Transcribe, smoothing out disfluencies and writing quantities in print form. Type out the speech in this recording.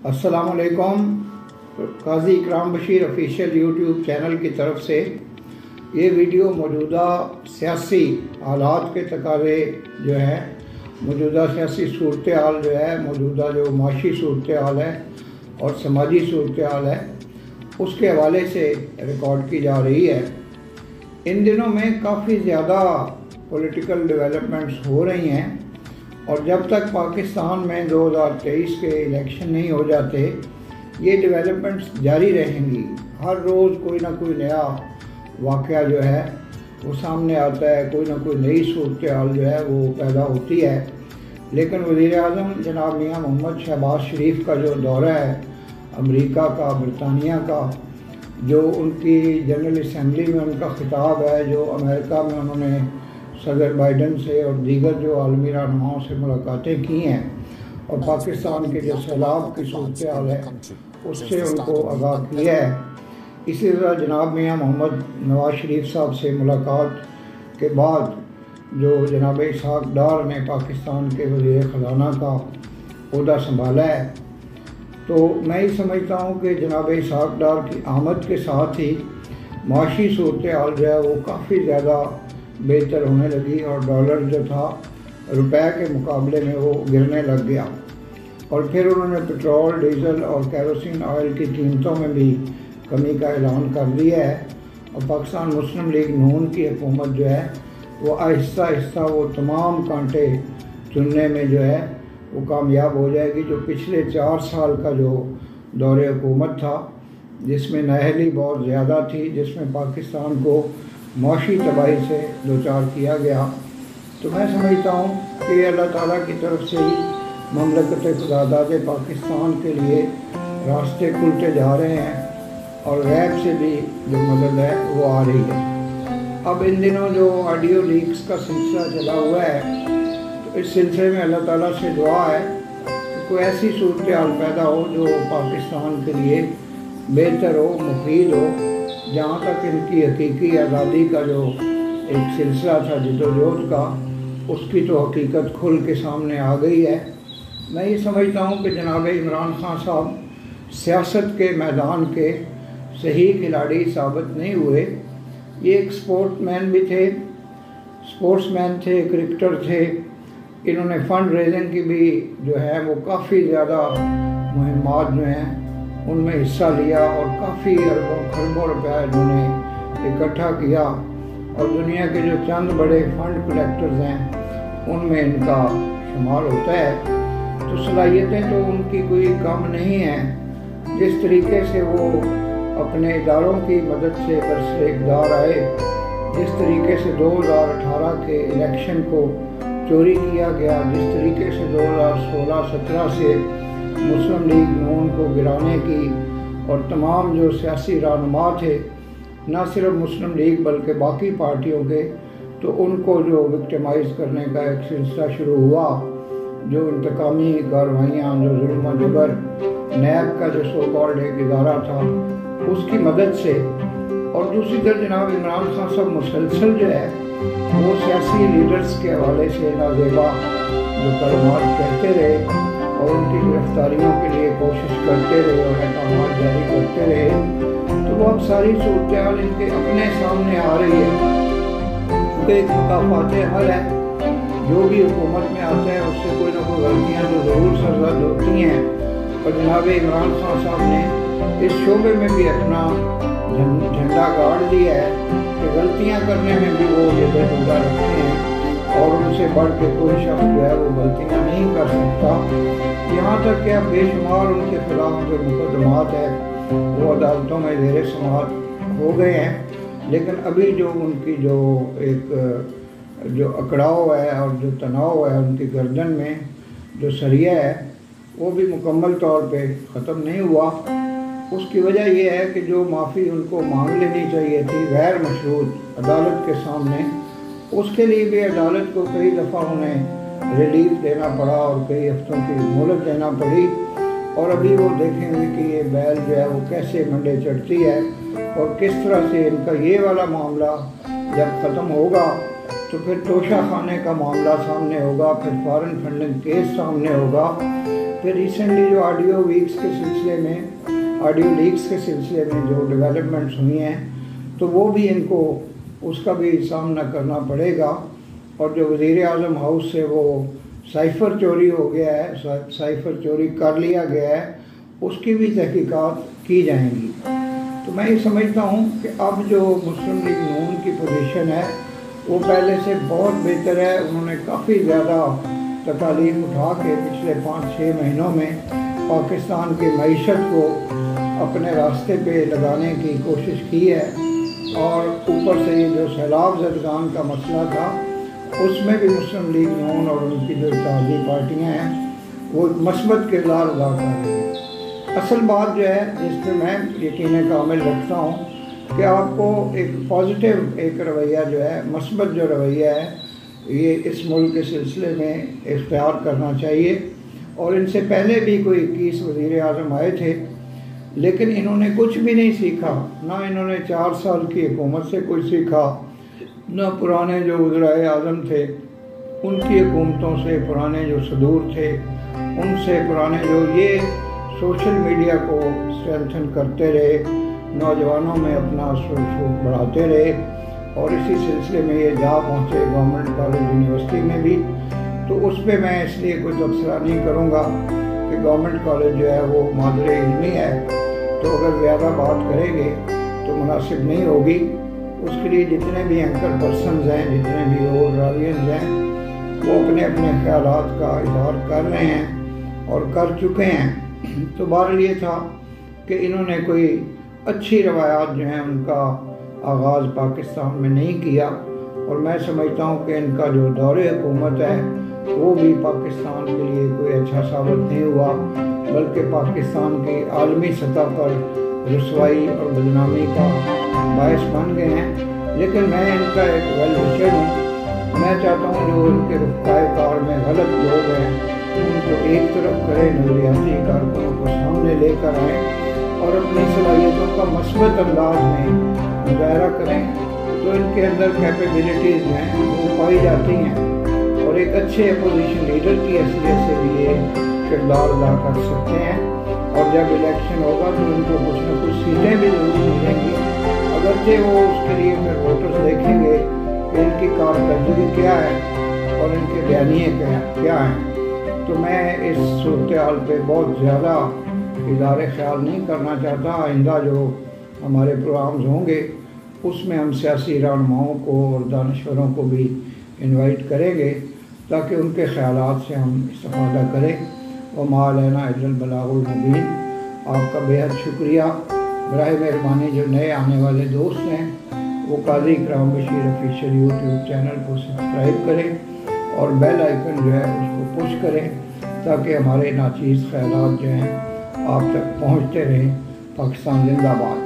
अस्सलाम वालेकुम। काजी इकराम Bashir official YouTube channel की तरफ से ये वीडियो मौजूदा सियासी हालात के तकाज़े जो है, मौजूदा सियासी सूरत हाल जो है, मौजूदा जो माशी सूरत हाल है और समाजी सूरत हाल है, उसके हवाले से रिकॉर्ड की जा रही है। इन दिनों में काफ़ी ज़्यादा पॉलिटिकल डेवलपमेंट्स हो रही हैं और जब तक पाकिस्तान में 2023 के इलेक्शन नहीं हो जाते ये डेवलपमेंट्स जारी रहेंगी। हर रोज़ कोई ना कोई नया वाक़या जो है वो सामने आता है, कोई ना कोई नई सूरत हाल जो है वो पैदा होती है। लेकिन वज़ीर-ए-आज़म जनाब मियां मोहम्मद शहबाज शरीफ का जो दौरा है अमेरिका का, बरतानिया का, जो उनकी जनरल असम्बली में उनका खिताब है, जो अमेरिका में उन्होंने सदर बाइडन से और दीगर जो आलमी रहनुमाओं से मुलाकातें की हैं और पाकिस्तान के जो सैलाब की सूरत हाल है उससे उनको आगाह किया है। इसी तरह जनाब मियां मोहम्मद नवाज शरीफ साहब से मुलाकात के बाद जो जनाब इसहाक डार ने पाकिस्तान के वज़ीर ख़ज़ाना का ओहदा संभाला है, तो मैं ये समझता हूँ कि जनाब इसहाक डार की आमद के साथ ही माशी सूरत हाल जो है वो काफ़ी ज़्यादा बेहतर होने लगी और डॉलर जो था रुपए के मुकाबले में वो गिरने लग गया। और फिर उन्होंने पेट्रोल, डीजल और केरोसिन ऑयल की कीमतों में भी कमी का ऐलान कर दिया है और पाकिस्तान मुस्लिम लीग नून की हुकूमत जो है वो आहिस्ता आहिस्ता वो तमाम कांटे चुनने में जो है वो कामयाब हो जाएगी। जो पिछले 4 साल का जो दौरे हुकूमत था जिसमें नाअहली बहुत ज़्यादा थी, जिसमें पाकिस्तान को माशी तबाही से दोचार किया गया, तो मैं समझता हूँ कि अल्लाह ताला की तरफ से ही ममलकत खुदादाद पाकिस्तान के लिए रास्ते खुलते जा रहे हैं और गैब से भी जो मदद है वो आ रही है। अब इन दिनों जो ऑडियो लीक्स का सिलसिला चला हुआ है, तो इस सिलसिले में अल्लाह ताला से दुआ है कि कोई ऐसी सूरत हाल पैदा हो जो पाकिस्तान के लिए बेहतर हो, मुफीद हो। जहाँ तक इनकी हकीकी आज़ादी का जो एक सिलसिला था जदोजहद का, उसकी तो हकीकत खुल के सामने आ गई है। मैं ये समझता हूँ कि जनाब इमरान खान साहब सियासत के मैदान के सही खिलाड़ी साबित नहीं हुए। ये एक स्पोर्ट्समैन थे, क्रिकेटर थे। इन्होंने फ़ंड रेजिंग की भी जो है वो काफ़ी ज़्यादा मुहिम्मात जो हैं उनमें हिस्सा लिया और काफ़ी अरबों खरबों रुपया इन्होंने इकट्ठा किया और दुनिया के जो चंद बड़े फंड कलेक्टर्स हैं उनमें इनका शुमार होता है। तो सलाहियतें तो उनकी कोई कम नहीं है। जिस तरीके से वो अपने इदारों की मदद से बरसर इक़्तिदार आए, जिस तरीके से 2018 के इलेक्शन को चोरी किया गया, जिस तरीके से 2016-17 से मुस्लिम लीग नून को गिराने की और तमाम जो सियासी रहनुमा थे, न सिर्फ मुस्लिम लीग बल्कि बाकी पार्टियों के, तो उनको जो विक्टिमाइज़ करने का एक सिलसिला शुरू हुआ, जो इंतकामी कार्रवाइयाँ, जो जुल्म और जबर, नैब का जो सो कॉल्ड एक इदारा था उसकी मदद से। और दूसरी तरफ जनाब इमरान खान साहब मुसलसल जो है वो सियासी लीडर्स के हवाले से नाज़ेबा जो कलमात कहते रहे और उनकी गिरफ्तारियों के लिए कोशिश करते रहे और अहकाम जारी करते रहे, तो वो अब सारी सूरत हाल इनके अपने सामने आ रही है। क्योंकि एक मुकाफात हल है, जो भी हुकूमत में आता है उससे कोई ना कोई गलतियाँ तो ज़रूर सरजद होती हैं। और जनाब इमरान खान साहब ने इस शोबे में भी अपना झंडा गाड़ दिया है कि गलतियाँ करने में भी वो ये बेहुदा रखते हैं और उनसे बढ़ के कोई शख्स जो है वो गलतियाँ नहीं कर सकता। यहाँ तक कि अब बेशुमार उनके खिलाफ जो मुकदमात है वो अदालतों में ज़ेर समाअत हो गए हैं। लेकिन अभी जो उनकी जो एक जो अकड़ाव है और जो तनाव है उनकी गर्दन में जो सरिया है वो भी मुकम्मल तौर पे ख़त्म नहीं हुआ। उसकी वजह यह है कि जो माफ़ी उनको मांग लेनी चाहिए थी गैर मशरूत अदालत के सामने, उसके लिए भी अदालत को कई दफ़ा उन्हें रिलीफ देना पड़ा और कई हफ्तों की मोहलत देना पड़ी। और अभी वो देखेंगे कि ये बैल जो है वो कैसे मंडे चढ़ती है और किस तरह से इनका ये वाला मामला जब ख़त्म होगा تو پھر توشہ خانے کا معاملہ سامنے ہوگا، پھر فارن فنڈنگ کیس سامنے ہوگا، پھر ریسنٹلی جو آڈیو لیکس کے سلسلے میں جو ڈیولپمنٹس ہوئی ہیں تو وہ بھی ان کو اس کا بھی سامنا کرنا پڑے گا۔ اور جو وزیر اعظم ہاؤس سے وہ سائفر چوری ہو گیا ہے، سائفر چوری کر لیا گیا ہے، اس کی بھی تحقیقات کی جائیں گی۔ تو میں یہ سمجھتا ہوں کہ اب جو مسلم لیگ نون کی پوزیشن ہے وہ پہلے سے بہت بہتر ہے۔ انہوں نے کافی زیادہ تکالیف اٹھا کے پچھلے 5-6 مہینوں میں پاکستان کی معیشت کو اپنے راستے پہ لگانے کی کوشش کی ہے، اور اوپر سے یہ جو سیلاب زدگان کا مسئلہ تھا اس میں بھی مسلم لیگ نون اور ان کی جو اتحادی پارٹیاں ہیں وہ مثبت کردار ادا کر رہی ہیں۔ اصل بات جو ہے جس پہ میں یقین کامل رکھتا ہوں کہ آپ کو ایک پازیٹیو ایک رویہ جو ہے، مثبت جو رویہ ہے، یہ اس ملک کے سلسلے میں اختیار کرنا چاہیے۔ اور ان سے پہلے بھی کوئی 21 وزیر اعظم آئے تھے، لیکن انہوں نے کچھ بھی نہیں سیکھا، نہ انہوں نے 4 سال کی حکومت سے کچھ سیکھا، نہ پرانے جو وزرائے اعظم تھے ان کی حکومتوں سے، پرانے جو صدور تھے ان سے، پرانے جو یہ سوشل میڈیا کو اسٹرینتھن کرتے رہے، نوجوانوں میں اپنا شوق بڑھاتے رہے، اور اسی سلسلے میں یہ جا پہنچے گورنمنٹ کالج یونیورسٹی میں بھی۔ تو اس پہ میں اس لیے کوئی تبصرہ نہیں کروں گا کہ گورنمنٹ کالج جو ہے وہ مادر علمی ہے، تو اگر زیادہ بات کریں گے تو مناسب نہیں ہوگی۔ اس کے لیے جتنے بھی اینکر پرسنز ہیں، جتنے بھی اور راویئنز ہیں، وہ اپنے اپنے خیالات کا اظہار کر رہے ہیں اور کر چکے ہیں۔ تو بہرحال یہ تھا کہ انہوں نے کوئی اچھی روایات جو ہیں ان کا آغاز پاکستان میں نہیں کیا، اور میں سمجھتا ہوں کہ ان کا جو دور حکومت ہے وہ بھی پاکستان کے لیے کوئی اچھا ثابت نہیں ہوا، بلکہ پاکستان کی عالمی سطح پر رسوائی اور بدنامی کا باعث بن گئے ہیں۔ لیکن میں ان کا ایک ویل وشر ہوں، میں چاہتا ہوں جو ان کے رفقائے کار میں غلط لوگ ہیں ان کو ایک طرف کرے، نظریاتی کارکنوں کو سامنے لے کر آئیں اور اپنی صلاحیتوں کا مثبت انداز میں مظاہرہ کریں، تو ان کے اندر کیپیبلٹیز ہیں وہ پائی جاتی ہیں، اور ایک اچھے اپوزیشن لیڈر کی حیثیت سے بھی یہ کردار ادا کر سکتے ہیں۔ اور جب الیکشن ہوگا تو ان کو کچھ نہ کچھ سیٹیں بھی ضرور ملیں گی، اگرچہ وہ اس کے لیے پھر ووٹرز دیکھیں گے کہ ان کی کارکردگی کیا ہے اور ان کے بیانیے کیا ہیں۔ تو میں اس صورتحال پہ بہت زیادہ اظہار خیال نہیں کرنا چاہتا۔ آئندہ جو ہمارے پروگرامز ہوں گے اس میں ہم سیاسی رہنماؤں کو اور دانشوروں کو بھی انوائٹ کریں گے تاکہ ان کے خیالات سے ہم استفادہ کریں۔ وما علینا الا البلاغ المبین۔ آپ کا بے حد شکریہ۔ براہ مہربانی جو نئے آنے والے دوست ہیں وہ قاضی اکرام بشیر آفیشیل یوٹیوب چینل کو سبسکرائب کریں اور بیل آئیکن جو ہے اس کو پش کریں تاکہ ہمارے ناچیز خیالات جو ہیں آپ تک پہنچتے رہیں۔ پاکستان زندہ باد۔